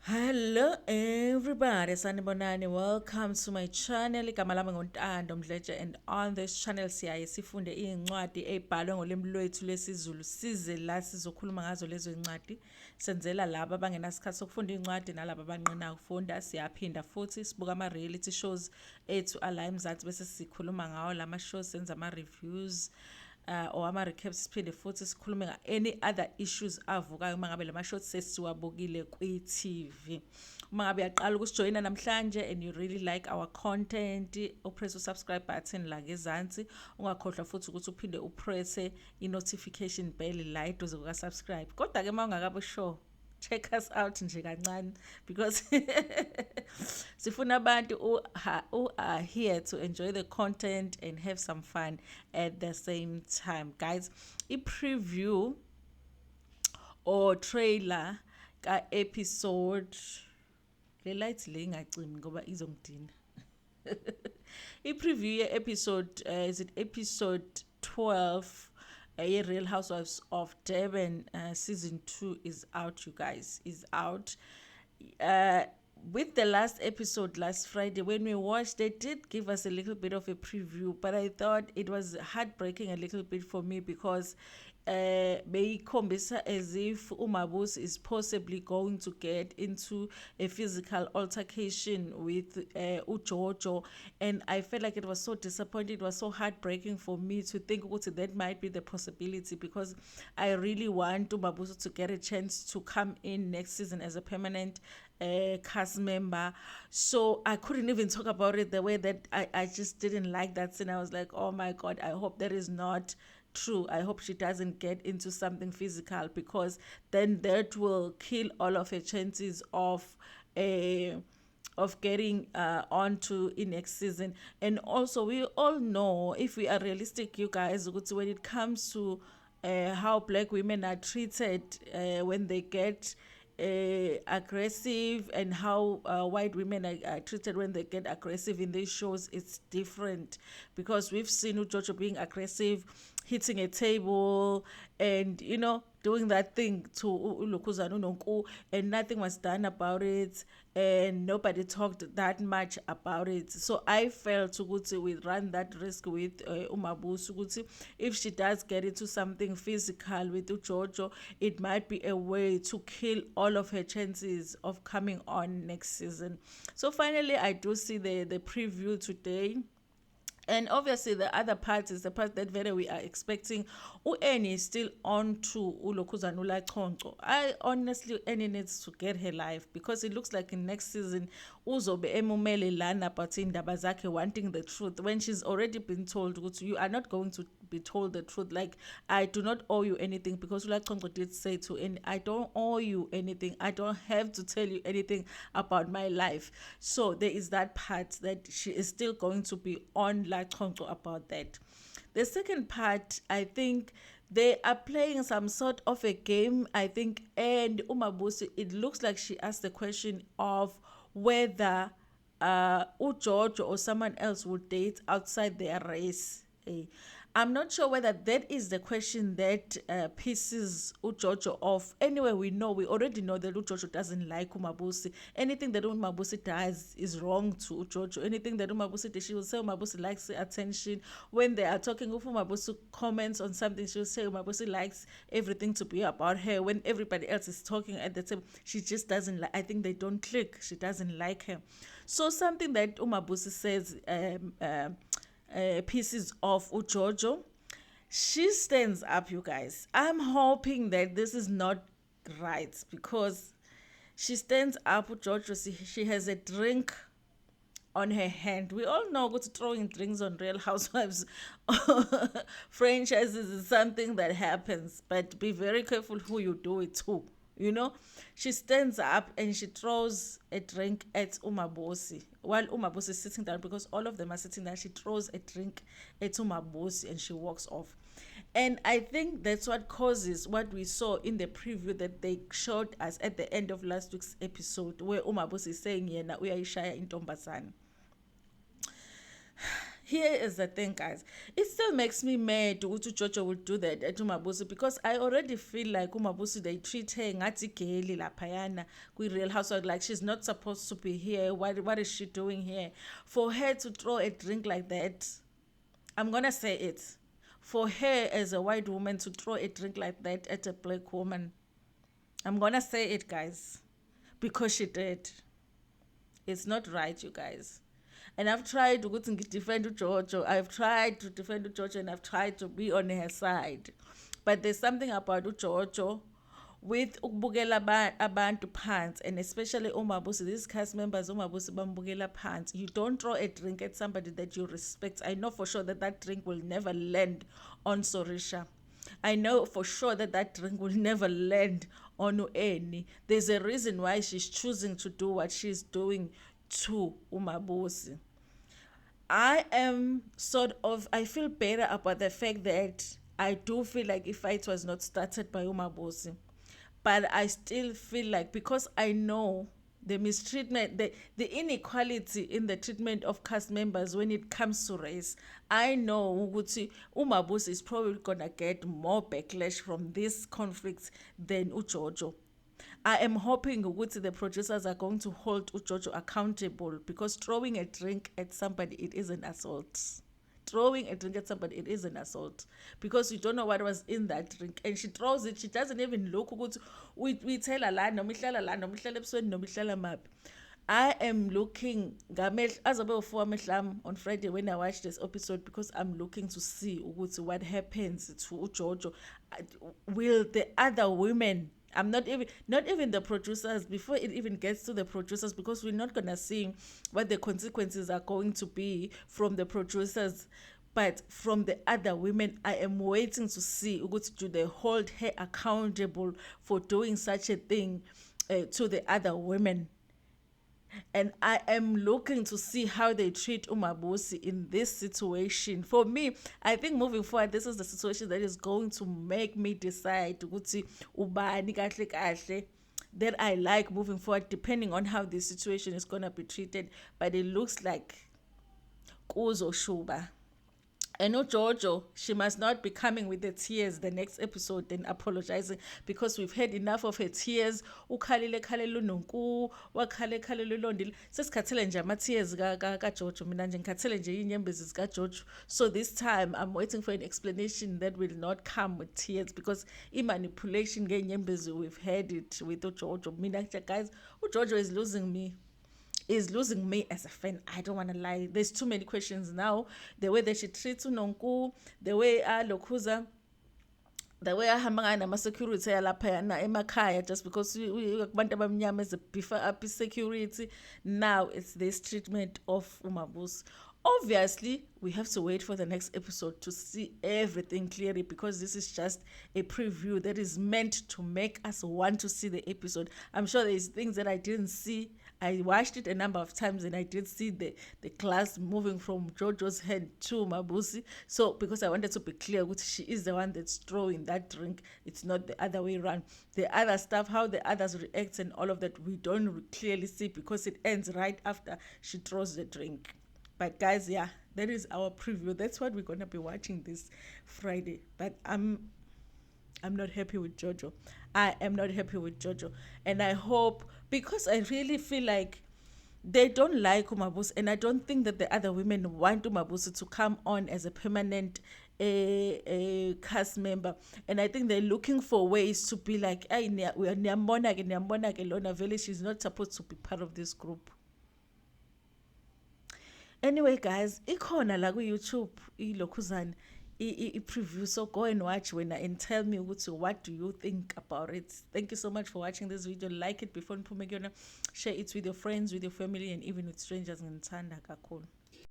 Hello everybody, sanibonani. Welcome to my channel. Igama lami nguNtando Mdletshe, and on this channel siyaye sifunde incwadi ebhalwe ngolimi lwethu lesiZulu. Size la sizokhuluma ngazo lezo incwadi. Senzela laba abangenasikhathi sokufunda incwadi nalabo abanqena ukufunda. Siyaphinda futhi sibuka ama reality shows ethu ala eMzansi bese sikhuluma ngawo lama shows, senza ama reviews or ama-recaps, siphinde futhi sikhulume any other issues avukayo uma ngabe lama shots sesiwabukile kwi-TV. Uma ngabe uyaqala ukusijoyina namhlanje and you really like our content, upress u-subscribe button la ngezansi. Ungakhohlwa futhi ukuthi uphinde upresse i-notification bell la eduze kuka-subscribe. Kodwa-ke uma ungakabi sure, check us out nje kancane because sifuna abantu who are here to enjoy the content and have some fun at the same time. Guys, i-preview or trailer ka episode le light le ingacimi ngoba izongidina. I-preview ye-episode is it episode 12 Real Housewives of Durban season 2 is out, you guys, is out. With the last episode last Friday when we watched, they did give us a little bit of a preview, but I thought it was heartbreaking a little bit for me because beyikhombisa as if uMabusi is possibly going to get into a physical altercation with uJojo, and I felt like it was so disappointing. It was so heartbreaking for me to think that might be the possibility, because I really want uMabusi to get a chance to come in next season as a permanent cast member. So I couldn't even talk about it the way that I just didn't like that scene. I was like, oh my God, I hope that is not true. I hope she doesn't get into something physical, because then that will kill all of her chances of getting on to in next season. And also, we all know, if we are realistic, you guys, when it comes to how black women are treated when they get aggressive, and how white women are treated when they get aggressive in these shows, it's different, because we've seen Jojo being aggressive, hitting a table, and doing that thing to Ulukuzana Nonku, and nothing was done about it, and nobody talked that much about it. So I felt ukuthi we run that risk with uMabusi, ukuthi if she does get into something physical with Jojo, it might be a way to kill all of her chances of coming on next season. So finally, I do see the preview today. And obviously, the other part is the part that we are expecting. Annie is still on to Ulokuzanula Choncho. I honestly, Annie needs to get her life, because it looks like in next season, Uzobe Emumele Lana Patin Dabazake wanting the truth, when she's already been told, you are not going to be told the truth. Like, I do not owe you anything, because Ula Choncho did say to Annie, I don't owe you anything. I don't have to tell you anything about my life. So there is that part that she is still going to be on Choncho about that. The second part, I think they are playing some sort of a game, I think, and Umabusi, it looks like she asked the question of whether George or someone else would date outside their race. I'm not sure whether that is the question that pisses Jojo off. Anyway, we already know that Jojo doesn't like Umabusi. Anything that Umabusi does is wrong to Jojo. Anything that Umabusi does, she will say Umabusi likes the attention. When they are talking, if Umabusi comments on something, she will say Umabusi likes everything to be about her. When everybody else is talking at the time, she just doesn't like. I think they don't click. She doesn't like her. So something that Umabusi says pieces of Jojo, she stands up, you guys. I'm hoping that this is not right, because she stands up with Jojo. She has a drink on her hand. We all know that throwing drinks on Real Housewives franchises is something that happens, but be very careful who you do it to. She stands up and she throws a drink at Umabusi while Umabusi is sitting down, because all of them are sitting down. She throws a drink at Umabusi and she walks off. And I think that's what causes what we saw in the preview that they showed us at the end of last week's episode, where Umabusi is saying, Yena uyayishaya intombazane. Here is the thing, guys. It still makes me mad ukuthi Jojo would do that at Mabusi, because I already feel like Mabusi, they treat her ngathi geli laphayana kwi-Real Housewives, like she's not supposed to be here. What is she doing here? For her to throw a drink like that, I'm gonna say it. For her as a white woman to throw a drink like that at a black woman, I'm gonna say it, guys, because she did. It's not right, you guys. And I've tried to defend Jojo. I've tried to defend Jojo, and I've tried to be on her side. But there's something about Jojo with ukubukela abantu pants, and especially uMabusi, these cast members uMabusi bambukela pants. You don't throw a drink at somebody that you respect. I know for sure that that drink will never land on Sorisha. I know for sure that that drink will never land on Eni. There's a reason why she's choosing to do what she's doing to uMabusi. I feel better about the fact that I do feel like if fight was not started by uMabusi, but I still feel like, because I know the mistreatment, the inequality in the treatment of cast members when it comes to race, I know ukuthi uMabusi is probably gonna get more backlash from this conflict than uJojo. I am hoping ukuthi the producers are going to hold uJojo accountable, because throwing a drink at somebody, it is an assault. Throwing a drink at somebody, it is an assault, because you don't know what was in that drink, and she throws it. She doesn't even look ukuthi we tell her la noma ihlala la noma ihlala ebusweni noma ihlala maphi. I am looking azabe ufour amehla on Friday when I watched this episode, because I'm looking to see ukuthi what happens to uJojo. Will the other women, I'm not even the producers, before it even gets to the producers, because we're not gonna see what the consequences are going to be from the producers, but from the other women, I am waiting to see ukuthi do they hold her accountable for doing such a thing to the other women. And I am looking to see how they treat uMabusi in this situation. For me, I think moving forward, this is the situation that is going to make me decide ukuthi ubani kahle kahle that I like moving forward, depending on how this situation is going to be treated. But it looks like kuzo shuba. And no Jojo, she must not be coming with the tears the next episode and apologizing, because we've had enough of her tears. Ukhalile khalele unonku, wakhale khalele ulondile. Sesikhathele nje ama-tears ka-Jojo. Mina nje ngikhathele nje iy'nyembezi zika-Jojo. So this time I'm waiting for an explanation that will not come with tears, because i-manipulation ngey'nyembezi, we've had it with uJojo. Mina nje, guys, uJojo is losing me as a fan. I don't want to lie. There's too many questions now. The way that she treats Unonku, the way Lokhuza, the way ahamba nama-security yalaphayana emakhaya, just because kubantu abamnyama as a beef up security. Now it's this treatment of uMabusi. Obviously, we have to wait for the next episode to see everything clearly, because this is just a preview that is meant to make us want to see the episode. I'm sure there's things that I didn't see. I watched it a number of times, and I did see the glass moving from Jojo's hand to Mabusi. So, because I wanted to be clear, she is the one that's throwing that drink. It's not the other way around. The other stuff, how the others react and all of that, we don't clearly see, because it ends right after she throws the drink. But guys, yeah, that is our preview. That's what we're gonna be watching this Friday. But I'm not happy with Jojo. I am not happy with Jojo. And I hope, because I really feel like they don't like uMabusi, and I don't think that the other women want uMabusi to come on as a permanent a cast member. And I think they're looking for ways to be like, hey, niyambona ke lona vele, she's not supposed to be part of this group. Anyway, guys, ikhona la ku-YouTube ilokhuzana i-preview, so go and watch and tell me what do you think about it. Thank you so much for watching this video. Like it before niphume kuyona, share it with your friends, with your family, and even with strangers. Ngithanda kakhulu.